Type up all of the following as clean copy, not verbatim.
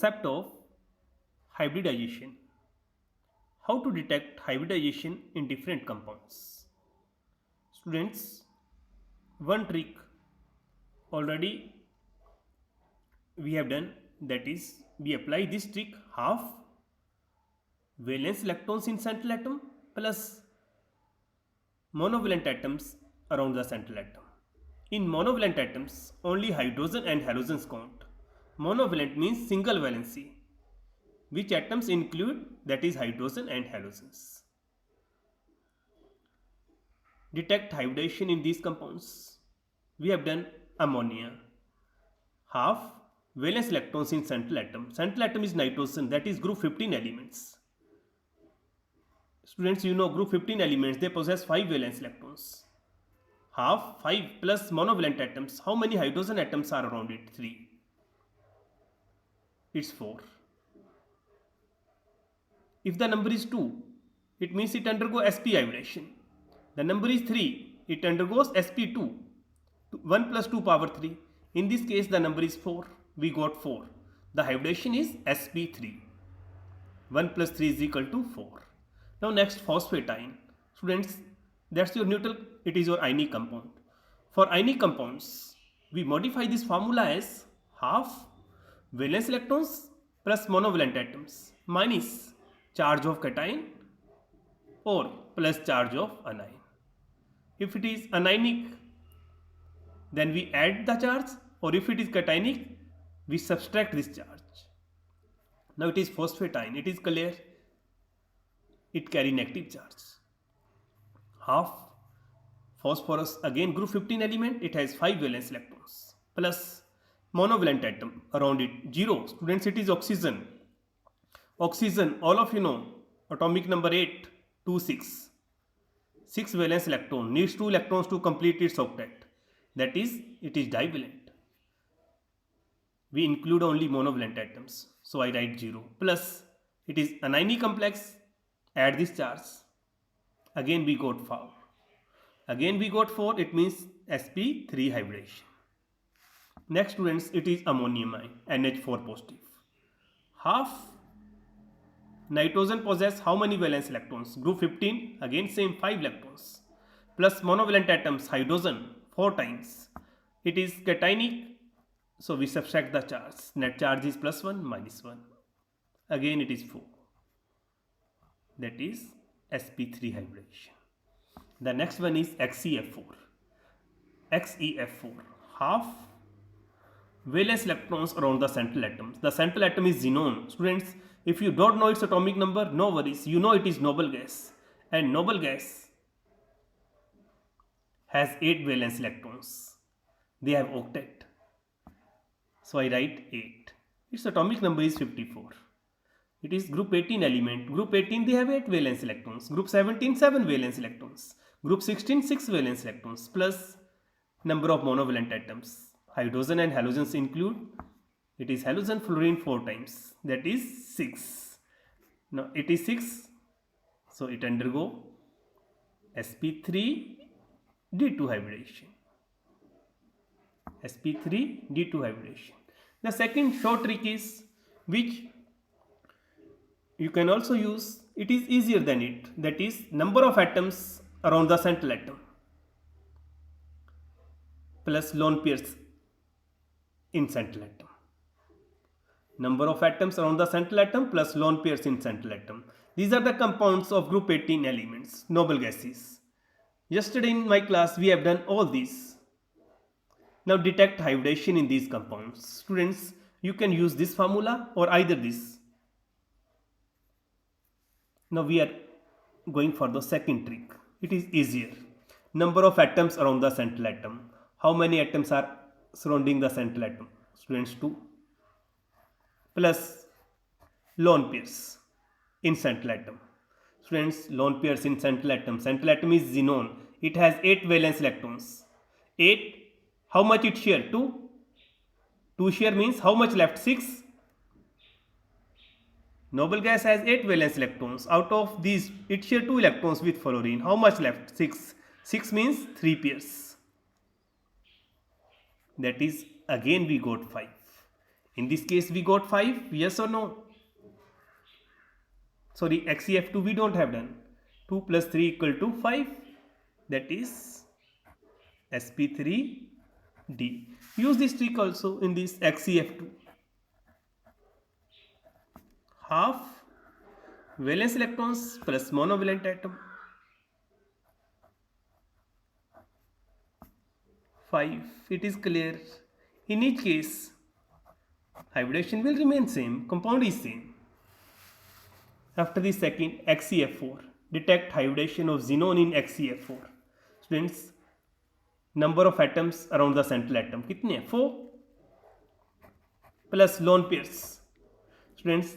Concept of hybridization. How to detect hybridization in different compounds. Students, one trick already we have done, that is we apply this trick half valence electrons in central atom plus monovalent atoms around the central atom. In monovalent atoms, only hydrogen and halogens count. Monovalent means single valency, which atoms include, that is hydrogen and halogens. Detect hybridization in these compounds. We have done ammonia. Half valence electrons in central atom. Central atom is nitrogen, that is group 15 elements. Students, you know group 15 elements, they possess 5 valence electrons. Half 5 plus monovalent atoms. How many hydrogen atoms are around it? 3. It's 4. If the number is 2, it means it undergoes sp hybridization. The number is 3, it undergoes sp2. 1 plus 2 power 3. In this case, the number is 4. We got 4. The hybridization is sp3. 1 plus 3 is equal to 4. Now next, phosphatine. Students, that's your neutral, it is your ionic compound. For ionic compounds, we modify this formula as half valence electrons plus monovalent atoms minus charge of cation or plus charge of anion. If it is anionic, then we add the charge, or if it is cationic, we subtract this charge. Now it is phosphatine, it is clear, it carry negative charge. Half phosphorus, again group 15 element, it has 5 valence electrons plus monovalent atom around it 0. Students, it is oxygen. Oxygen, all of you know, atomic number 8, 2, 6. 6 valence electron, needs 2 electrons to complete its octet. That is, it is divalent. We include only monovalent atoms, so I write 0. Plus, it is anionic complex, add this charge. Again we got 4. Again we got 4, it means sp3 hybridization. Next students, it is ammonium ion, NH4 positive. Half nitrogen possess how many valence electrons? Group 15, again same 5 electrons. Plus monovalent atoms, hydrogen 4 times. It is cationic, so we subtract the charge. Net charge is plus 1 minus 1. Again it is 4. That is sp3 hybridization. The next one is XeF4. XeF4, half valence electrons around the central atom. The central atom is xenon. Students, if you don't know its atomic number, no worries. You know it is noble gas. And noble gas has 8 valence electrons. They have octet. So I write 8. Its atomic number is 54. It is group 18 element. Group 18, they have 8 valence electrons. Group 17, 7 valence electrons. Group 16, 6 valence electrons plus number of monovalent atoms. Hydrogen and halogens include. It is halogen fluorine 4 times. That is 6. Now it is 6. So it undergo sp3 d2 hybridization. sp3 d2 hybridization. The second short trick is, which you can also use, it is easier than it, that is number of atoms around the central atom plus lone pairs in central atom. Number of atoms around the central atom plus lone pairs in central atom. These are the compounds of group 18 elements, noble gases. Yesterday in my class we have done all these. Now detect hybridization in these compounds. Students, you can use this formula or either this. Now we are going for the second trick. It is easier. Number of atoms around the central atom. How many atoms are surrounding the central atom? Students, 2. Plus lone pairs in central atom. Students, lone pairs in central atom. Central atom is xenon. It has 8 valence electrons. 8. How much it share? 2. 2 share means how much left? 6. Noble gas has 8 valence electrons. Out of these, it share 2 electrons with fluorine. How much left? 6. 6 means 3 pairs. That is, again we got 5. In this case, we got 5, yes or no? Sorry, XeF2 we don't have done. 2 plus 3 equal to 5. That is sp3d. Use this trick also in this XeF2. Half valence electrons plus monovalent atom. 5. It is clear. In each case, hybridization will remain same, compound is same. After the second, XeF4. Detect hybridization of xenon in XeF4. Students, number of atoms around the central atom कितने हैं? 4 plus lone pairs. Students,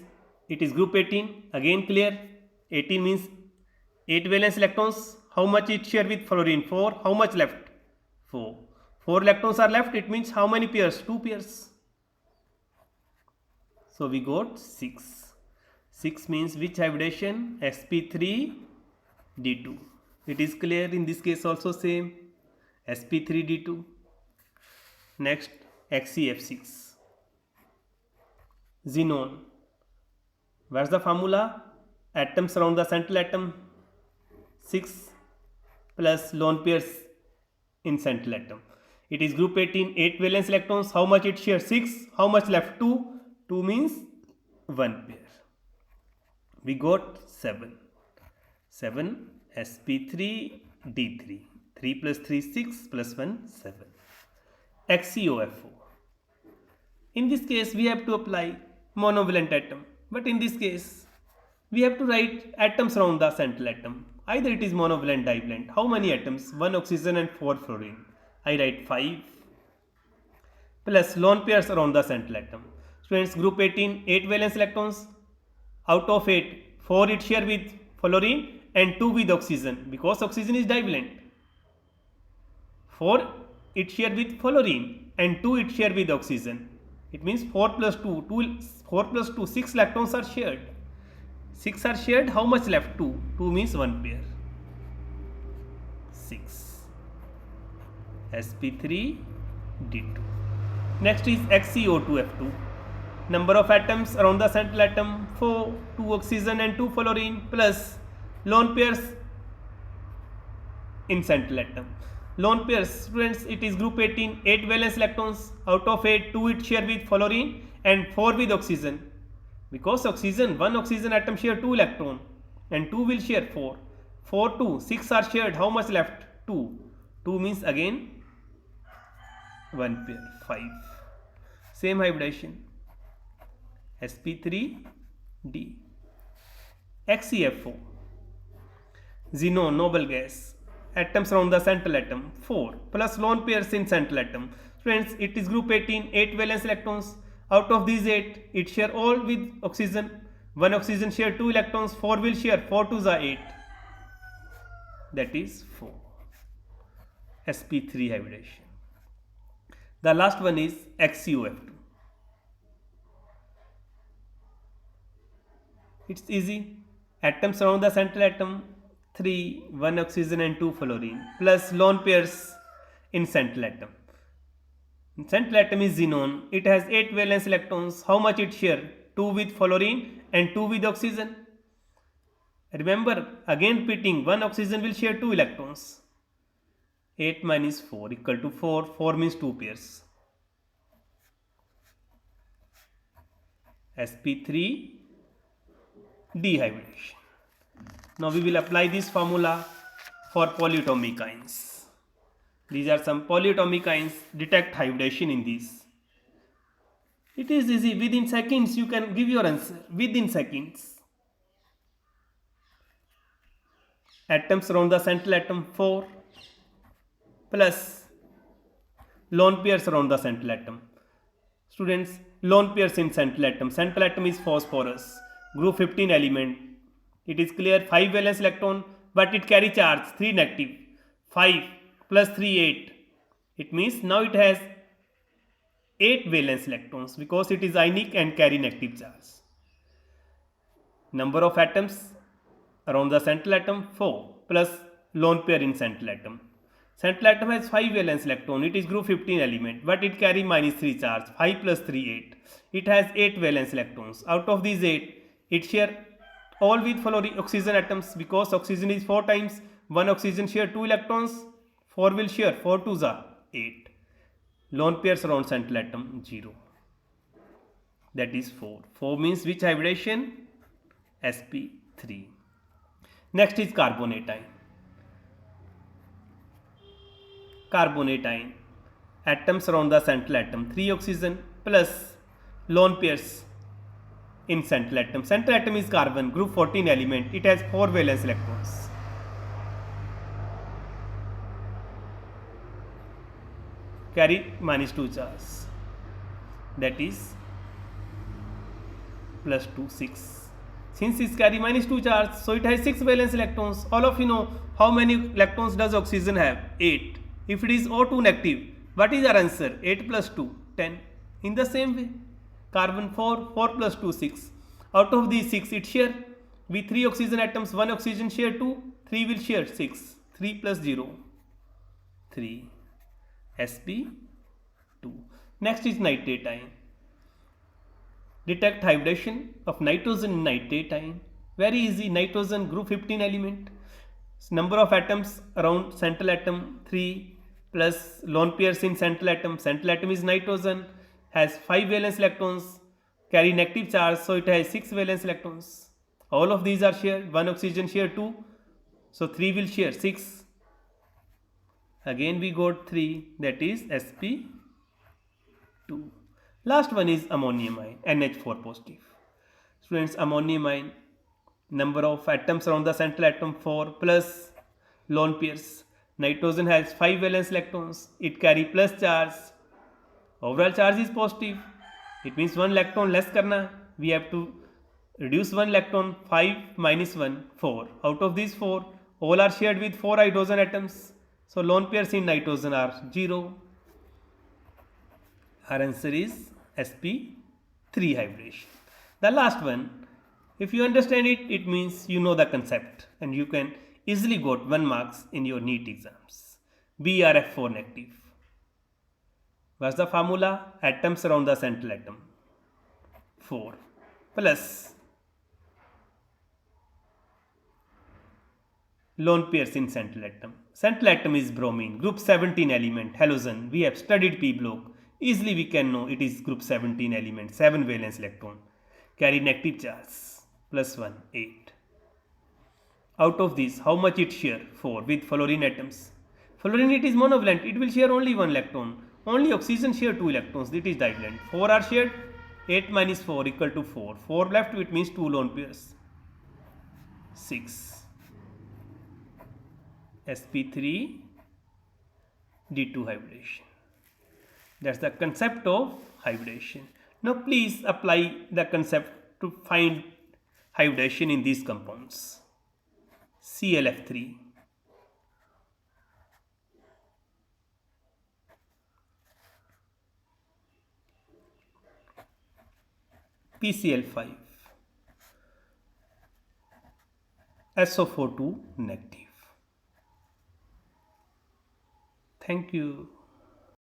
it is group 18. Again clear. 18 means 8 valence electrons. How much it share with fluorine? 4. How much left? 4. 4 electrons are left. It means how many pairs? 2 pairs. So we got 6. 6 means which hybridization? sp3d2. It is clear. In this case also same. sp3d2. Next, XeF6. Xenon. Where's the formula? Atoms around the central atom. 6 plus lone pairs in central atom. It is group 18, 8 valence electrons. How much it shares? 6. How much left? 2. 2 means 1 pair. We got 7. 7 sp3d3. 3 plus 3 6 plus 1 7. XeOF4. In this case we have to apply monovalent atom, but in this case we have to write atoms around the central atom. Either it is monovalent, divalent. How many atoms? 1 oxygen and 4 fluorine. I write 5 plus lone pairs around the central atom. Students, group 18, 8 valence electrons. Out of 8, 4 it share with fluorine and 2 with oxygen, because oxygen is divalent. 4 it share with fluorine and 2 it share with oxygen. It means 4 plus 2, 4 plus 2, 6 electrons are shared. 6 are shared, how much left? 2. 2 means 1 pair. 6. sp3d2. Next is XeO2F2. Number of atoms around the central atom 4, 2 oxygen and 2 fluorine plus lone pairs in central atom. Lone pairs, students, it is group 18, 8 valence electrons. Out of 8, 2 it share with fluorine and 4 with oxygen. Because oxygen, 1 oxygen atom share 2 electron and 2 will share 4. 4, 2, 6 are shared. How much left? 2. 2 means again 1 pair, 5. Same hybridization. sp3d. XeF4. Xenon, noble gas. Atoms around the central atom 4 plus lone pairs in central atom. Friends, it is group 18, 8 valence electrons. Out of these 8, it share all with oxygen. 1 oxygen share 2 electrons. 4 will share. 4 2s are 8. That is 4. sp3 hybridization. The last one is XeOF2. It's easy. Atoms around the central atom 3, 1 oxygen and 2 fluorine plus lone pairs in central atom. Central atom is xenon. It has 8 valence electrons. How much it share? 2 with fluorine and 2 with oxygen. Remember, again repeating, 1 oxygen will share 2 electrons. 8 minus 4 equal to 4. 4 means 2 pairs. sp3 dehybridization. Now we will apply this formula for polyatomic ions. These are some polyatomic ions. Detect hybridization in these. It is easy. Within seconds you can give your answer. Within seconds. Atoms around the central atom 4 plus lone pairs around the central atom. Students, lone pairs in central atom. Central atom is phosphorus. Group 15 element. It is clear, 5 valence electron, but it carry charge 3 negative. 5 plus 3 8. It means now it has 8 valence electrons because it is ionic and carry negative charge. Number of atoms around the central atom 4 plus lone pair in central atom. Central atom has 5 valence electron. It is group 15 element, but it carry minus 3 charge. 5 plus 3, 8. It has 8 valence electrons. Out of these 8, it share all with fluorine oxygen atoms because oxygen is 4 times. 1 oxygen share 2 electrons. 4 will share 4 2s are 8. Lone pairs around central atom 0. That is 4. 4 means which hybridization? sp3. Next is carbonate ion. Carbonate ion. Atoms around the central atom. 3 oxygen plus lone pairs in central atom. Central atom is carbon, group 14 element. It has 4 valence electrons. Carry minus 2 charge. That is plus 2, 6. Since it carry minus 2 charge, so it has 6 valence electrons. All of you know how many electrons does oxygen have? 8. If it is O2 negative, what is our answer? 8 plus 2, 10. In the same way, carbon 4, 4 plus 2, 6. Out of these 6, it share with 3 oxygen atoms, 1 oxygen share 2, 3 will share 6. 3 plus 0, 3. sp2. Next is nitrate ion. Detect hybridization of nitrogen in nitrate ion. Very easy. Nitrogen group 15 element. Number of atoms around central atom 3 plus lone pairs in central atom. Central atom is nitrogen, has 5 valence electrons, carry negative charge, so it has 6 valence electrons. All of these are shared. 1 oxygen share 2, so 3 will share 6. Again we got 3, that is sp2. Last one is ammonium ion, NH4 positive. Students, ammonium ion, number of atoms around the central atom 4 plus lone pairs. Nitrogen has 5 valence electrons. It carry plus charge. Overall charge is positive. It means 1 electron less karna. We have to reduce 1 electron. 5 minus 1, 4. Out of these 4, all are shared with 4 hydrogen atoms. So lone pairs in nitrogen are 0. Our answer is sp3 hybridization. The last one, if you understand it, it means you know the concept and you can easily got 1 marks in your NEET exams. BrF4 negative. What's the formula? Atoms around the central atom 4 plus lone pairs in central atom. Central atom is bromine, group 17 element, halogen. We have studied p block. Easily we can know it is group 17 element, 7 valence electron. Carry negative charge, plus 1, 8. Out of this, how much it share? 4 with fluorine atoms. Fluorine it is monovalent, it will share only 1 electron. Only oxygen share 2 electrons, it is divalent. 4 are shared, 8 minus 4 equal to 4. 4 left, it means 2 lone pairs. 6. sp3 D2 hybridization. That's the concept of hybridization. Now please apply the concept to find hybridization in these compounds. ClF3, PCl5, SO42 negative. Thank you.